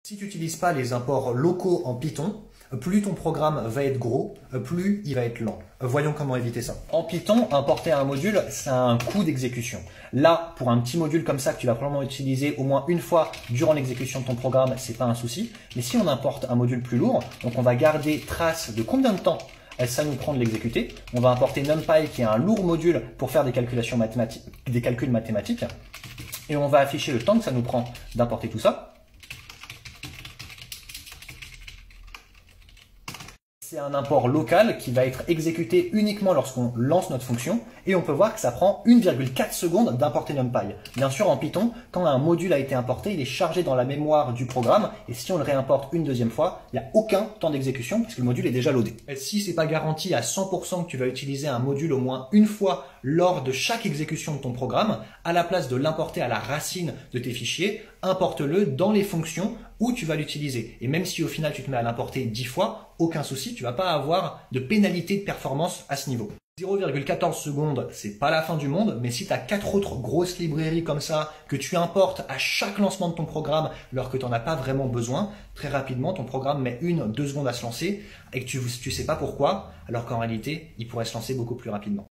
Si tu n'utilises pas les imports locaux en Python, plus ton programme va être gros, plus il va être lent. Voyons comment éviter ça. En Python, importer un module, ça a un coût d'exécution. Là, pour un petit module comme ça que tu vas probablement utiliser au moins une fois durant l'exécution de ton programme, c'est pas un souci. Mais si on importe un module plus lourd, donc on va garder trace de combien de temps ça nous prend de l'exécuter. On va importer NumPy qui est un lourd module pour faire des calculs mathématiques. Et on va afficher le temps que ça nous prend d'importer tout ça. C'est un import local qui va être exécuté uniquement lorsqu'on lance notre fonction et on peut voir que ça prend 1,4 secondes d'importer NumPy. Bien sûr, en Python, quand un module a été importé, il est chargé dans la mémoire du programme et si on le réimporte une deuxième fois, il n'y a aucun temps d'exécution puisque le module est déjà loadé. Et si c'est pas garanti à 100% que tu vas utiliser un module au moins une fois lors de chaque exécution de ton programme, à la place de l'importer à la racine de tes fichiers, importe-le dans les fonctions où tu vas l'utiliser. Et même si au final tu te mets à l'importer 10 fois, aucun souci, tu vas pas avoir de pénalité de performance à ce niveau. 0,14 secondes, c'est pas la fin du monde, mais si tu as 4 autres grosses librairies comme ça que tu importes à chaque lancement de ton programme alors que tu n'en as pas vraiment besoin, très rapidement ton programme met 1-2 secondes à se lancer et que tu sais pas pourquoi, alors qu'en réalité il pourrait se lancer beaucoup plus rapidement.